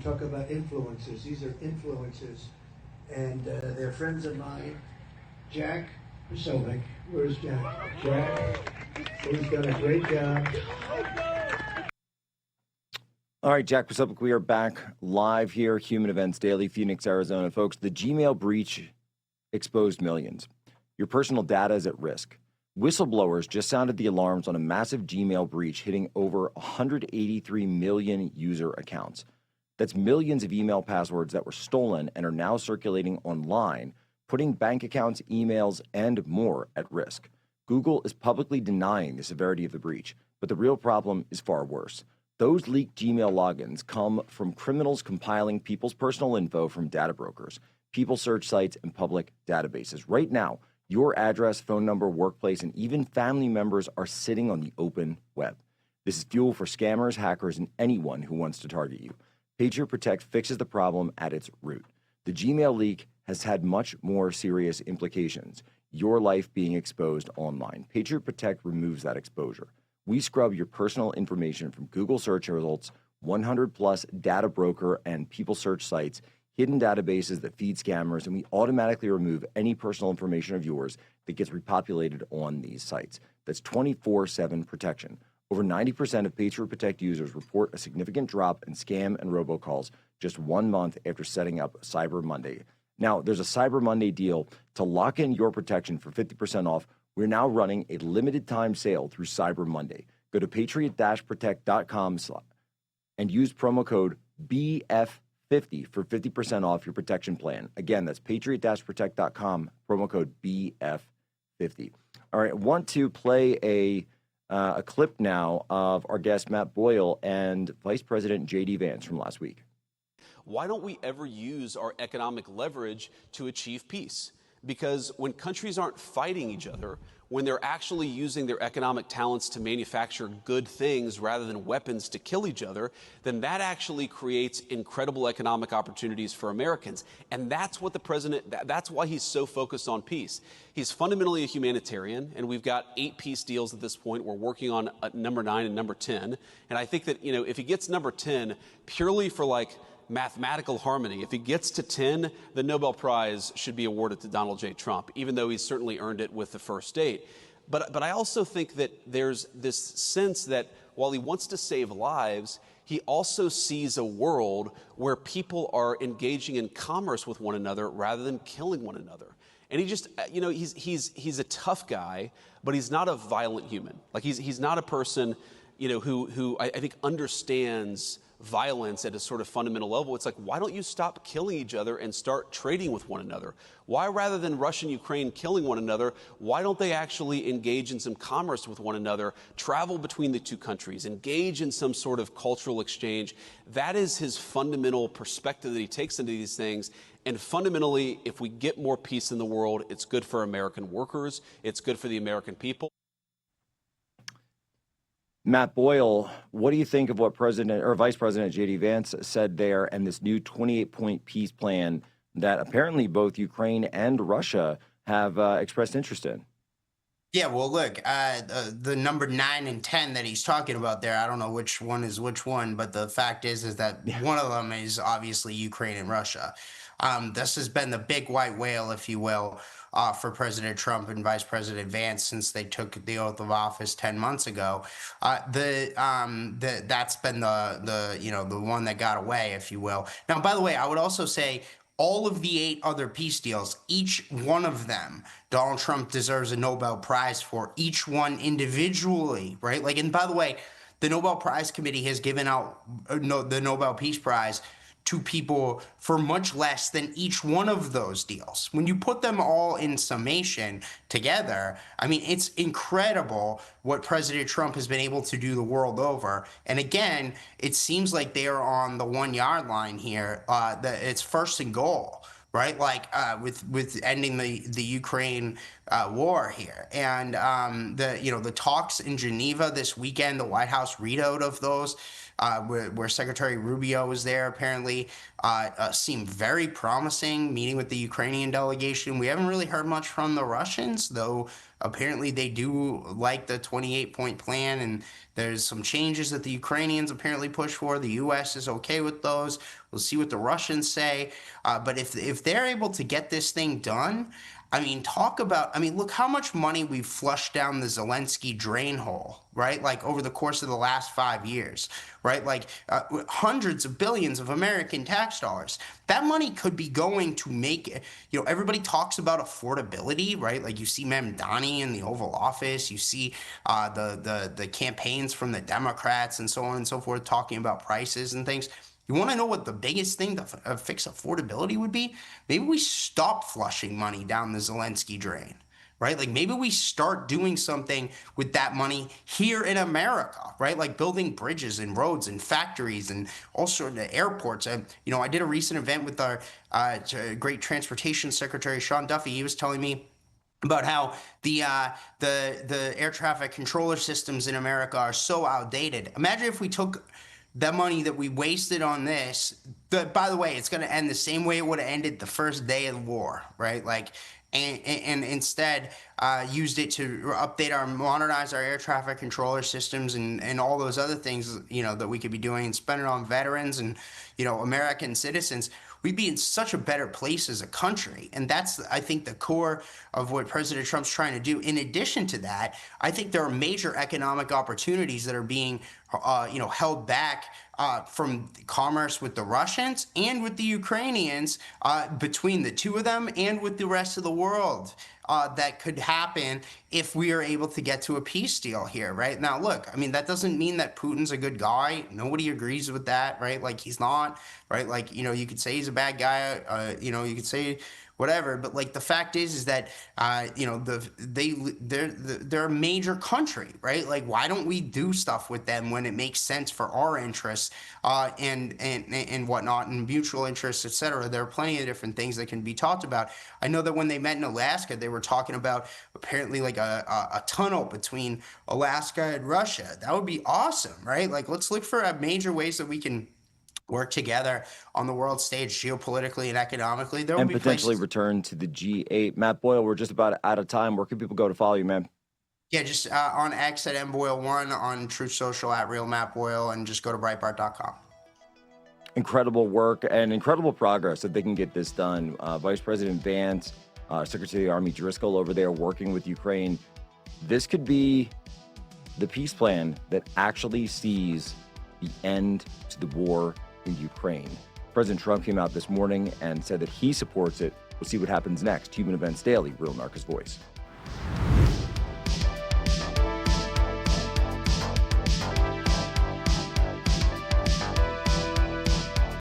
Talk about influencers. These are influencers, and they're friends of mine. Jack Posobiec. Where's Jack? Jack, who's done a great job. All right, Jack Posobiec, we are back live here, Human Events Daily, Phoenix, Arizona. Folks, the Gmail breach exposed millions. Your personal data is at risk. Whistleblowers just sounded the alarms on a massive Gmail breach hitting over 183 million user accounts. That's millions of email passwords that were stolen and are now circulating online, putting bank accounts, emails, and more at risk. Google is publicly denying the severity of the breach, but the real problem is far worse. Those leaked Gmail logins come from criminals compiling people's personal info from data brokers, people search sites, and public databases. Right now, your address, phone number, workplace, and even family members are sitting on the open web. This is fuel for scammers, hackers, and anyone who wants to target you. Patriot Protect fixes the problem at its root. The Gmail leak has had much more serious implications, your life being exposed online. Patriot Protect removes that exposure. We scrub your personal information from Google search results, 100-plus data broker and people search sites, hidden databases that feed scammers, and we automatically remove any personal information of yours that gets repopulated on these sites. That's 24/7 protection. Over 90% of Patriot Protect users report a significant drop in scam and robocalls just 1 month after setting up Cyber Monday. Now, there's a Cyber Monday deal to lock in your protection for 50% off. We're now running a limited time sale through Cyber Monday. Go to patriot-protect.com and use promo code BF50 for 50% off your protection plan. Again, that's patriot-protect.com, promo code BF50. All right, I want to play a clip now of our guest Matt Boyle and Vice President J.D. Vance from last week. Why don't we ever use our economic leverage to achieve peace? Because when countries aren't fighting each other, when they're actually using their economic talents to manufacture good things rather than weapons to kill each other, then that actually creates incredible economic opportunities for Americans. And that's what the president, that's why he's so focused on peace. He's fundamentally a humanitarian, and we've got 8 peace deals at this point. We're working on number 9 and number 10. And I think that, if he gets number 10 purely for mathematical harmony, if he gets to 10, the Nobel Prize should be awarded to Donald J. Trump, even though he's certainly earned it with the first 8. But I also think that there's this sense that while he wants to save lives, he also sees a world where people are engaging in commerce with one another rather than killing one another. And he just, he's a tough guy, but he's not a violent human. He's not a person, who I think understands violence at a sort of fundamental level. It's why don't you stop killing each other and start trading with one another? Why, rather than Russia and Ukraine killing one another, why don't they actually engage in some commerce with one another, travel between the two countries, engage in some sort of cultural exchange? That is his fundamental perspective that he takes into these things. And fundamentally, if we get more peace in the world, it's good for American workers, it's good for the American people. Matt Boyle, what do you think of what Vice President J.D. Vance said there and this new 28-point peace plan that apparently both Ukraine and Russia have expressed interest in? Yeah, well, look, the number 9 and 10 that he's talking about there, I don't know which one is which one, but the fact is that one of them is obviously Ukraine and Russia. This has been the big white whale, if you will, for President Trump and Vice President Vance since they took the oath of office 10 months ago. That's been the one that got away, if you will. Now, by the way, I would also say all of the 8 other peace deals, each one of them, Donald Trump deserves a Nobel Prize for, each one individually, right? And by the way, the Nobel Prize Committee has given out the Nobel Peace Prize to people for much less than each one of those deals. When you put them all in summation together, it's incredible what President Trump has been able to do the world over. And again, it seems like they are on the 1-yard line here. That it's first and goal, right? With ending the Ukraine war here, and the talks in Geneva this weekend, the White House readout of those, where Secretary Rubio was there, apparently seemed very promising. Meeting with the Ukrainian delegation, we haven't really heard much from the Russians, though apparently they do like the 28-point plan, and there's some changes that the Ukrainians apparently push for. The U.S. is okay with those. We'll see what the Russians say. But if they're able to get this thing done, I mean, look how much money we've flushed down the Zelensky drain hole, right? Like over the course of the last 5 years, right? Like hundreds of billions of American tax dollars. That money could be going to make, everybody talks about affordability, right? Like you see Mamdani in the Oval Office, you see the campaigns from the Democrats and so on and so forth talking about prices and things. You want to know what the biggest thing to fix affordability would be? Maybe we stop flushing money down the Zelensky drain, right? Like maybe we start doing something with that money here in America, right? Like building bridges and roads and factories and all sorts of airports. I did a recent event with our great transportation secretary, Sean Duffy. He was telling me about how the air traffic controller systems in America are so outdated. Imagine if we took the money that we wasted on this, by the way, it's going to end the same way it would have ended the first day of the war, right? Like, and instead used it to modernize our air traffic controller systems and all those other things, that we could be doing and spend it on veterans and, American citizens. We'd be in such a better place as a country. And that's, I think, the core of what President Trump's trying to do. In addition to that, I think there are major economic opportunities that are being, held back from commerce with the Russians and with the Ukrainians, between the two of them and with the rest of the world. That could happen if we are able to get to a peace deal here, right? Now, look, I mean, that doesn't mean that Putin's a good guy. Nobody agrees with that, right? Like, he's not, right? Like, you could say he's a bad guy, you could say whatever, but like the fact is that, they're a major country, right? Like, why don't we do stuff with them when it makes sense for our interests, and whatnot, and mutual interests, et cetera? There are plenty of different things that can be talked about. I know that when they met in Alaska, they were talking about apparently like a tunnel between Alaska and Russia. That would be awesome, right? Like, let's look for major ways that we can work together on the world stage, geopolitically and economically. There will And be potentially places. return to the G8. Matt Boyle, we're just about out of time. Where can people go to follow you, man? Yeah, just on X at mboyle1, on Truth Social at Real Matt Boyle, and just go to Breitbart.com. Incredible work and incredible progress that they can get this done. Vice President Vance, Secretary of the Army Driscoll over there working with Ukraine. This could be the peace plan that actually sees the end to the war in Ukraine. President Trump came out this morning and said that he supports it. We'll see what happens next. Human Events Daily, Real America's Voice.